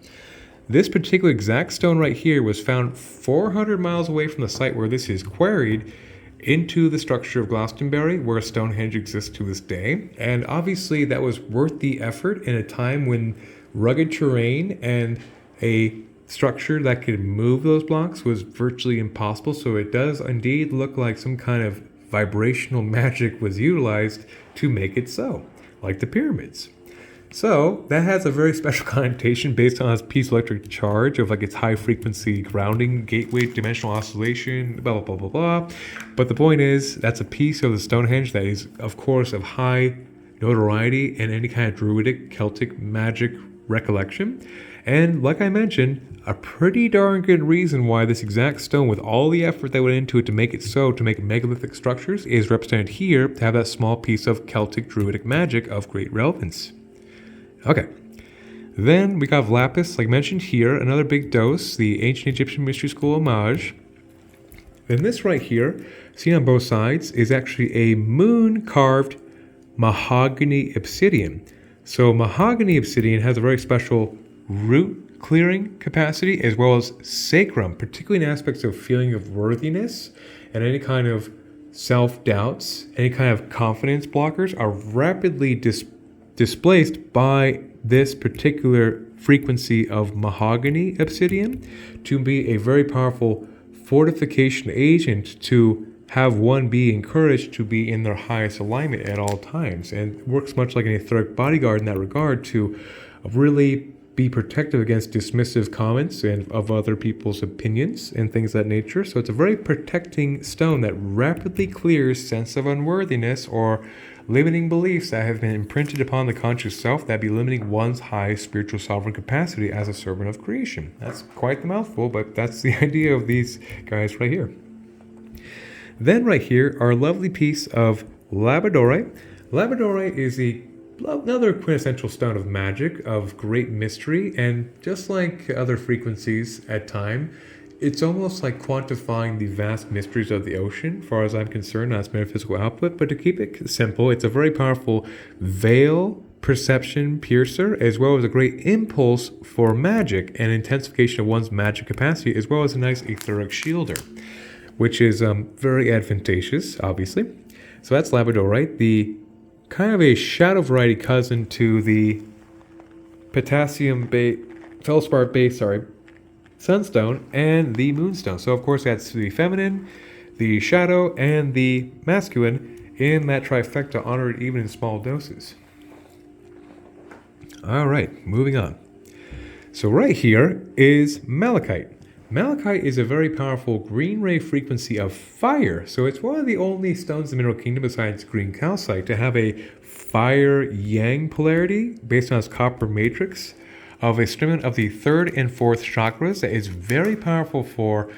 this particular exact stone right here was found 400 miles away from the site where this is quarried into the structure of Glastonbury, where Stonehenge exists to this day. And obviously that was worth the effort in a time when rugged terrain and a structure that could move those blocks was virtually impossible. So it does indeed look like some kind of vibrational magic was utilized to make it so, like the pyramids. So that has a very special connotation based on its piezoelectric charge of like its high frequency grounding, gateway, dimensional oscillation, blah, blah, blah, blah, blah. But the point is, that's a piece of the Stonehenge that is, of course, of high notoriety in any kind of druidic, Celtic magic recollection. And like I mentioned, a pretty darn good reason why this exact stone, with all the effort that went into it to make it so, to make megalithic structures, is represented here to have that small piece of Celtic druidic magic of great relevance. Okay, then we got lapis, like mentioned here, another big dose, the ancient Egyptian mystery school homage. Then this right here, seen on both sides, is actually a moon-carved mahogany obsidian. So mahogany obsidian has a very special root clearing capacity, as well as sacrum, particularly in aspects of feeling of worthiness and any kind of self-doubts, any kind of confidence blockers are rapidly displaced by this particular frequency of mahogany obsidian to be a very powerful fortification agent, to have one be encouraged to be in their highest alignment at all times, and works much like an etheric bodyguard in that regard to really be protective against dismissive comments and of other people's opinions and things of that nature. So it's a very protecting stone that rapidly clears sense of unworthiness or limiting beliefs that have been imprinted upon the conscious self that be limiting one's high spiritual sovereign capacity as a servant of creation. That's quite the mouthful, but that's the idea of these guys right here. Then right here, our lovely piece of labradorite. Labradorite is another quintessential stone of magic, of great mystery, and just like other frequencies at time, it's almost like quantifying the vast mysteries of the ocean, as far as I'm concerned, as metaphysical output. But to keep it simple, it's a very powerful veil perception piercer, as well as a great impulse for magic and intensification of one's magic capacity, as well as a nice etheric shielder, which is very advantageous, obviously. So that's labradorite, the kind of a shadow variety cousin to the feldspar-based, sunstone and the moonstone. So of course that's the feminine, the shadow, and the masculine in that trifecta, honored even in small doses. All right, moving on. So right here is malachite. Malachite is a very powerful green ray frequency of fire. So it's one of the only stones in the mineral kingdom besides green calcite to have a fire yang polarity based on its copper matrix of a stimulant of the third and fourth chakras that is very powerful for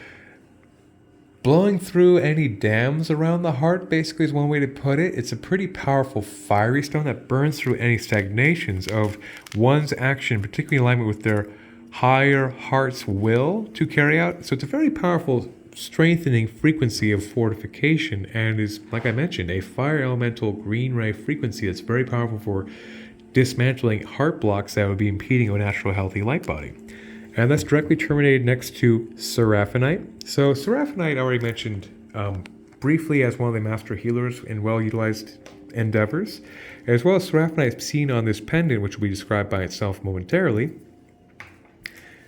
blowing through any dams around the heart, basically, is one way to put it. It's a pretty powerful fiery stone that burns through any stagnations of one's action, particularly in alignment with their higher heart's will to carry out. So it's a very powerful strengthening frequency of fortification, and is, like I mentioned, a fire elemental green ray frequency that's very powerful for dismantling heart blocks that would be impeding a natural healthy light body. And that's directly terminated next to seraphinite. So seraphinite I already mentioned briefly as one of the master healers in well-utilized endeavors, as well as seraphinite seen on this pendant, which will be described by itself momentarily.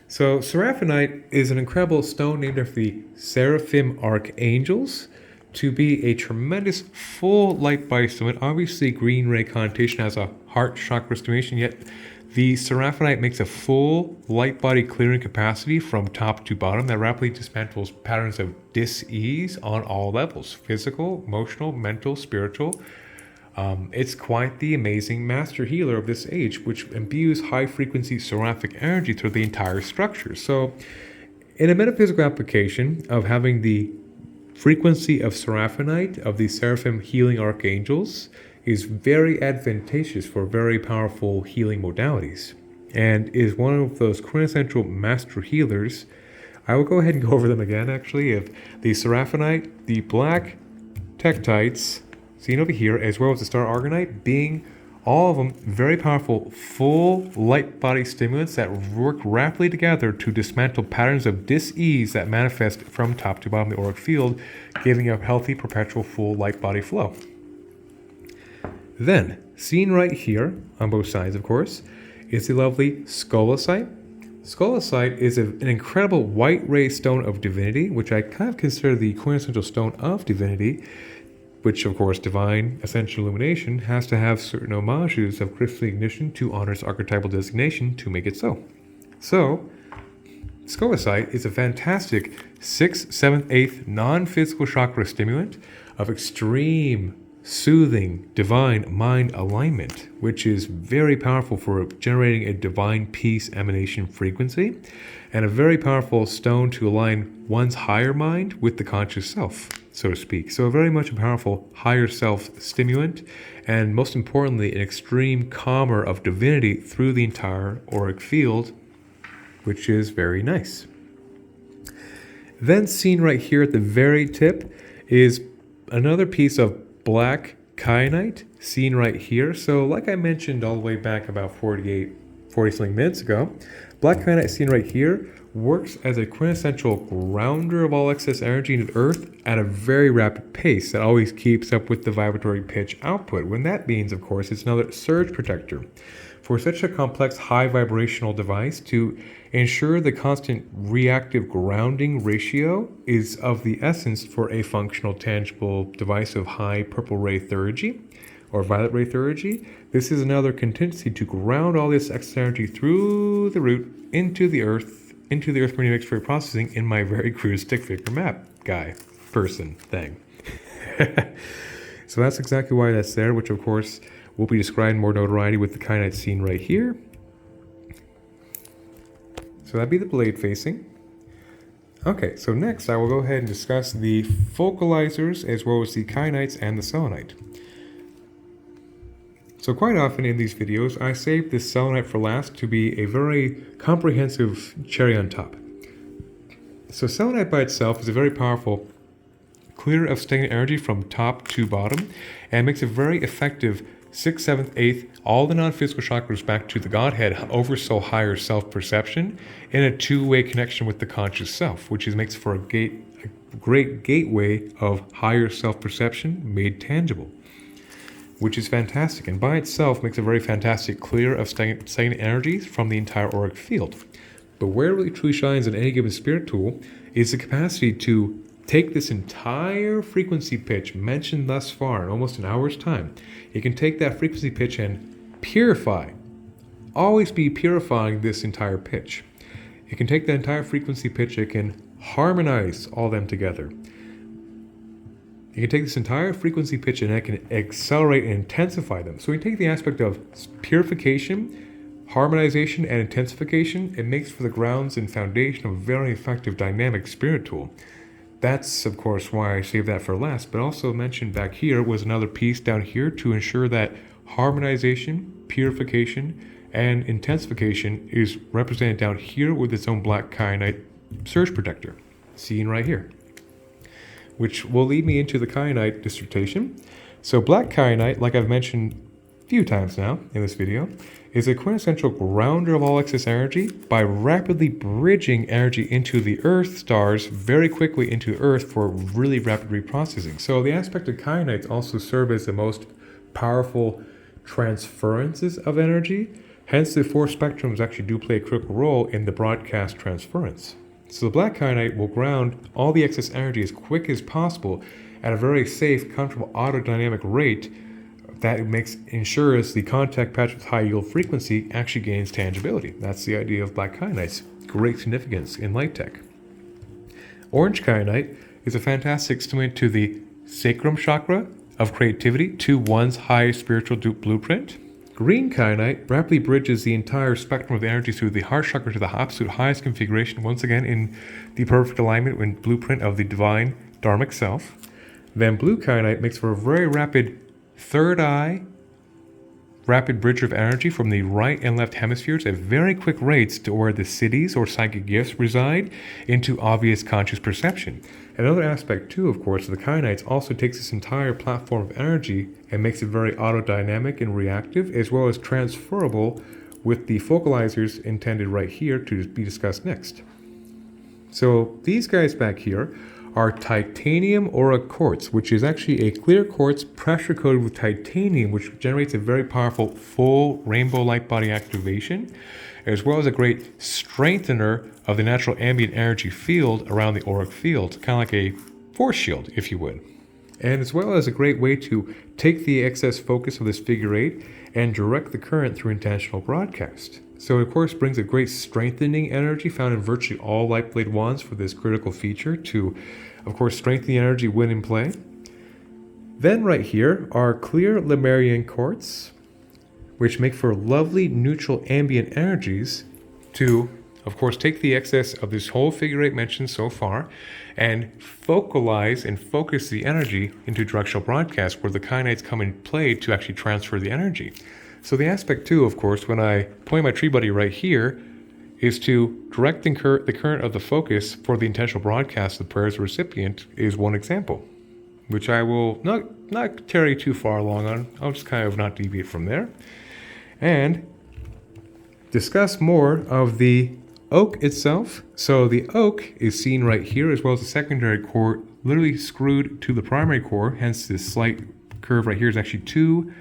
So seraphinite is an incredible stone named after the seraphim archangels to be a tremendous full light body stimulant. Obviously green ray connotation has a heart chakra stimulation, yet the seraphinite makes a full light body clearing capacity from top to bottom that rapidly dismantles patterns of dis-ease on all levels: physical, emotional, mental, spiritual. It's quite the amazing master healer of this age, which imbues high-frequency seraphic energy through the entire structure. So, in a metaphysical application of having the frequency of seraphinite, of the seraphim healing archangels, is very advantageous for very powerful healing modalities, and is one of those quintessential master healers. I will go ahead and go over them again, actually, of the seraphinite, the black tektites, seen over here, as well as the star argonite, being all of them very powerful full light body stimulants that work rapidly together to dismantle patterns of dis-ease that manifest from top to bottom of the auric field, giving a healthy perpetual full light body flow. Then, seen right here, on both sides of course, is the lovely scolasite. Scolasite is an incredible white ray stone of divinity, which I kind of consider the quintessential stone of divinity, which of course divine Ascension Illumination has to have certain homages of crystal ignition to honor its archetypal designation to make it so. So, scolasite is a fantastic 6th, 7th, 8th non-physical chakra stimulant of extreme soothing divine mind alignment, which is very powerful for generating a divine peace emanation frequency, and a very powerful stone to align one's higher mind with the conscious self, so to speak. So very much a powerful higher self stimulant, and most importantly an extreme calmer of divinity through the entire auric field, which is very nice. Then seen right here at the very tip is another piece of black kyanite, seen right here. So like I mentioned all the way back about 40 something minutes ago, black kyanite seen right here works as a quintessential grounder of all excess energy in the earth at a very rapid pace that always keeps up with the vibratory pitch output. When that means, of course, it's another surge protector. For such a complex high vibrational device to ensure the constant reactive grounding ratio is of the essence for a functional tangible device of high purple ray theurgy or violet ray theurgy. This is another contingency to ground all this excess energy through the root into the earth meridian X-ray processing in my very crude stick figure map guy, person, thing. So that's exactly why that's there, which of course will be described in more notoriety with the kyanite seen right here. So that'd be the blade facing. Okay, so next I will go ahead and discuss the focalizers as well as the kyanites and the selenite. So quite often in these videos I save this selenite for last to be a very comprehensive cherry on top. So selenite by itself is a very powerful clear of stagnant energy from top to bottom, and makes a very effective 6th, 7th, 8th, all the non-physical chakras back to the Godhead, oversoul, higher self-perception, in a two-way connection with the conscious self, which makes for a great gateway of higher self-perception made tangible, which is fantastic, and by itself makes a very fantastic clear of stagnant energies from the entire auric field. But where it really truly shines in any given spirit tool is the capacity to take this entire frequency pitch mentioned thus far in almost an hour's time. It can take that frequency pitch and purify, always be purifying this entire pitch. It can take that entire frequency pitch, it can harmonize all them together. You can take this entire frequency pitch and it can accelerate and intensify them. So we take the aspect of purification, harmonization, and intensification. It makes for the grounds and foundation of a very effective dynamic spirit tool. That's, of course, why I saved that for last, but also mentioned back here was another piece down here to ensure that harmonization, purification, and intensification is represented down here with its own black kyanite surge protector, seen right here, which will lead me into the kyanite dissertation. So black kyanite, like I've mentioned a few times now in this video, is a quintessential grounder of all excess energy by rapidly bridging energy into the Earth stars very quickly into Earth for really rapid reprocessing. So the aspect of kyanites also serve as the most powerful transferences of energy. Hence the four spectrums actually do play a critical role in the broadcast transference. So the black kyanite will ground all the excess energy as quick as possible at a very safe, comfortable autodynamic rate that ensures the contact patch with high yield frequency actually gains tangibility. That's the idea of black kyanites. Great significance in light tech. Orange kyanite is a fantastic stimulant to the sacrum chakra of creativity, to one's highest spiritual blueprint. Green kyanite rapidly bridges the entire spectrum of the energy through the heart chakra to the absolute highest configuration, once again in the perfect alignment and blueprint of the divine dharmic self. Then blue kyanite makes for a very rapid third eye, rapid bridge of energy from the right and left hemispheres at very quick rates to where the cities or psychic gifts reside into obvious conscious perception. Another aspect too, of course, of the kyanites also takes this entire platform of energy and makes it very autodynamic and reactive, as well as transferable with the focalizers intended right here to be discussed next. So these guys back here are titanium aura quartz, which is actually a clear quartz pressure coated with titanium, which generates a very powerful full rainbow light body activation, as well as a great strengthener of the natural ambient energy field around the auric field, kind of like a force shield, if you would. And as well as a great way to take the excess focus of this figure 8 and direct the current through intentional broadcast. So it of course brings a great strengthening energy found in virtually all lightblade wands for this critical feature to, of course, strengthen the energy when in play. Then right here are clear Lemurian quartz, which make for lovely neutral ambient energies to, of course, take the excess of this whole figure 8 mentioned so far and focalize and focus the energy into directional broadcast where the kyanites come in play to actually transfer the energy. So the aspect too, of course, when I point my tree buddy right here, is to direct the current of the focus for the intentional broadcast of the prayer's recipient is one example, which I will not tarry too far along on. I'll just kind of not deviate from there. And discuss more of the oak itself. So the oak is seen right here, as well as the secondary core literally screwed to the primary core, hence this slight curve right here is actually two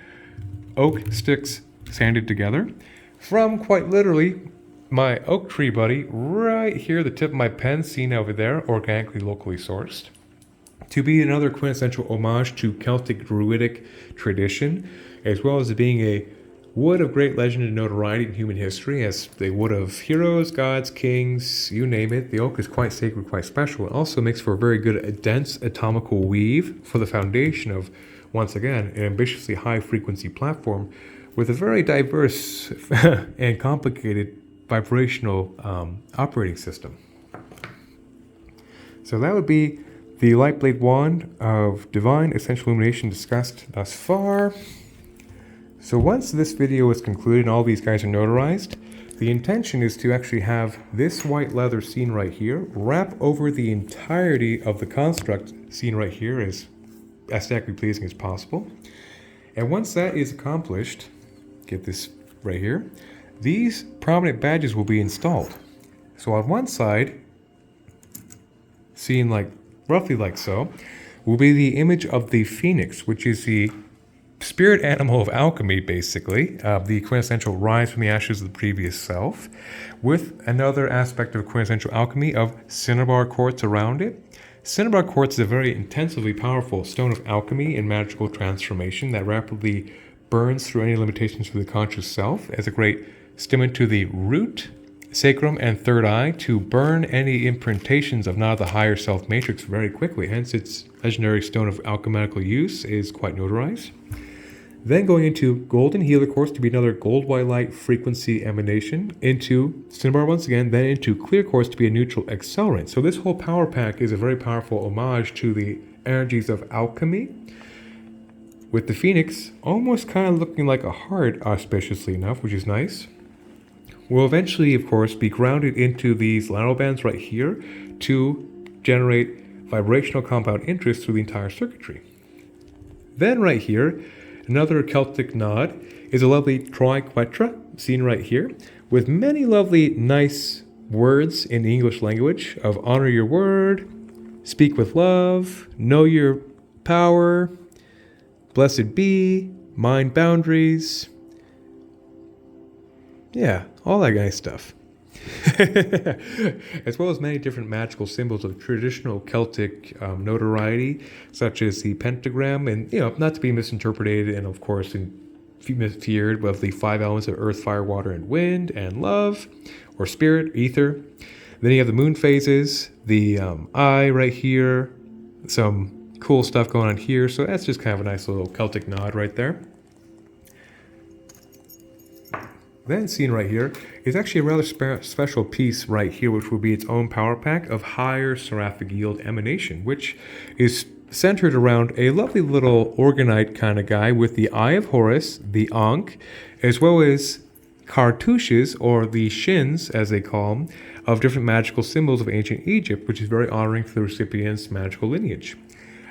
oak sticks sanded together from quite literally my oak tree buddy right here, the tip of my pen seen over there, organically locally sourced, to be another quintessential homage to Celtic Druidic tradition, as well as being a wood of great legend and notoriety in human history, as the wood of heroes, gods, kings, you name it. The oak is quite sacred, quite special. It also makes for a very good dense atomical weave for the foundation of, once again, an ambitiously high frequency platform with a very diverse and complicated vibrational operating system. So that would be the lightblade wand of divine Ascension Illumination discussed thus far. So once this video is concluded and all these guys are notarized, The intention is to actually have this white leather seen right here wrap over the entirety of the construct seen right here as aesthetically pleasing as possible. And once that is accomplished, get this right here, these prominent badges will be installed. So on one side, seen like roughly like so, will be the image of the phoenix, which is the spirit animal of alchemy, basically, the quintessential rise from the ashes of the previous self, with another aspect of quintessential alchemy of cinnabar quartz around it. Cinnabar quartz is a very intensively powerful stone of alchemy and magical transformation that rapidly burns through any limitations for the conscious self as a great stimulant to the root, sacrum, and third eye to burn any imprintations of not the higher self matrix very quickly. Hence, its legendary stone of alchemical use is quite notarized. Then going into golden healer quartz to be another gold white light frequency emanation, into cinnabar once again, then into clear quartz to be a neutral accelerant. So this whole power pack is a very powerful homage to the energies of alchemy, with the phoenix almost kind of looking like a heart, auspiciously enough, which is nice. Will eventually, of course, be grounded into these lateral bands right here to generate vibrational compound interest through the entire circuitry. Then right here, another Celtic nod is a lovely triquetra, seen right here, with many lovely, nice words in the English language of honor your word, speak with love, know your power, blessed be, mind boundaries. Yeah, all that nice stuff. As well as many different magical symbols of traditional Celtic notoriety, such as the pentagram, and not to be misinterpreted, and of course feared with the 5 elements of earth, fire, water, and wind, and love, or spirit, ether. Then you have the moon phases, the eye right here, some cool stuff going on here. So that's just kind of a nice little Celtic nod right there. Then seen right here is actually a rather special piece right here, which will be its own power pack of higher seraphic yield emanation, which is centered around a lovely little orgonite kind of guy with the Eye of Horus, the Ankh, as well as cartouches, or the shins, as they call them, of different magical symbols of ancient Egypt, which is very honoring for the recipient's magical lineage.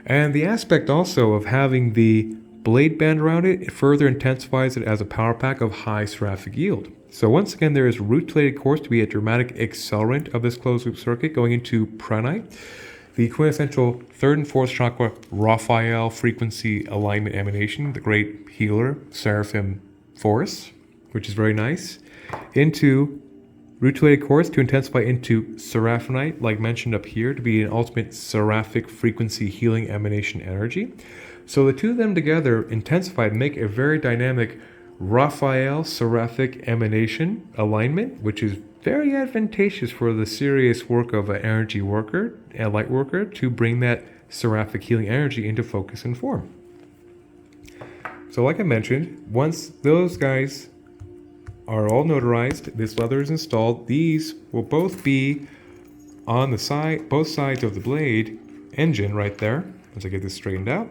And the aspect also of having the blade band around it further intensifies it as a power pack of high seraphic yield. So once again, there is root-related quartz to be a dramatic accelerant of this closed-loop circuit, going into pranite, the quintessential 3rd and 4th chakra Raphael frequency alignment emanation, the great healer, Seraphim Force, which is very nice, into root-related quartz to intensify into seraphinite, like mentioned up here, to be an ultimate seraphic frequency healing emanation energy. So the two of them together intensified and make a very dynamic Raphael seraphic emanation alignment, which is very advantageous for the serious work of an energy worker, a light worker, to bring that seraphic healing energy into focus and form. So like I mentioned, once those guys are all notarized, this leather is installed, these will both be on the side, both sides of the blade engine right there, once I get this straightened out.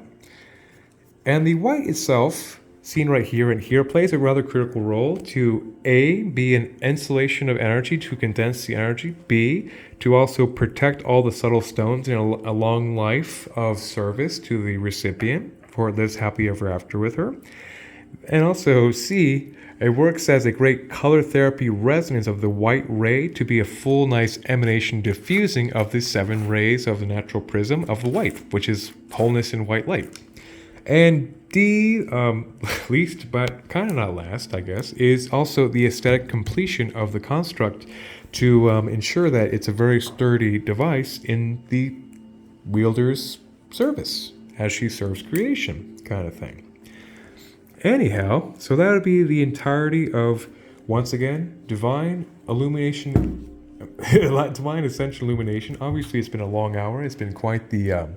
And the white itself, seen right here and here, plays a rather critical role to A, be an insulation of energy to condense the energy, B, to also protect all the subtle stones in a long life of service to the recipient, for it lives happily ever after with her. And also C, it works as a great color therapy resonance of the white ray to be a full, nice emanation diffusing of the 7 rays of the natural prism of the white, which is wholeness in white light. And D, least but kind of not last, I guess, is also the aesthetic completion of the construct to ensure that it's a very sturdy device in the wielder's service as she serves creation, kind of thing. Anyhow, so that would be the entirety of, once again, Divine Illumination, Divine Ascension Illumination. Obviously, it's been a long hour. It's been quite the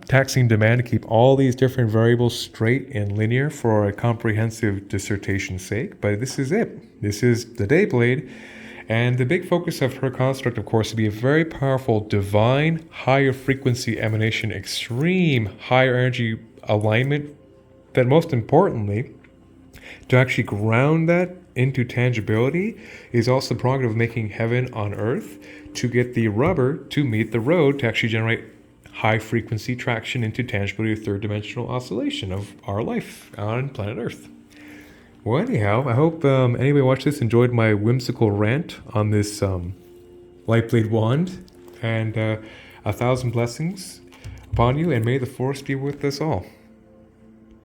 taxing demand to keep all these different variables straight and linear for a comprehensive dissertation's sake, but this is it. This is the D.A.I, and the big focus of her construct, of course, to be a very powerful divine, higher frequency emanation, extreme higher energy alignment, that most importantly, to actually ground that into tangibility is also the prerogative of making heaven on earth to get the rubber to meet the road to actually generate high frequency traction into tangibility of third dimensional oscillation of our life on planet Earth. Well, anyhow, I hope anybody watched this enjoyed my whimsical rant on this lightblade wand, and 1,000 blessings upon you, and may the force be with us all.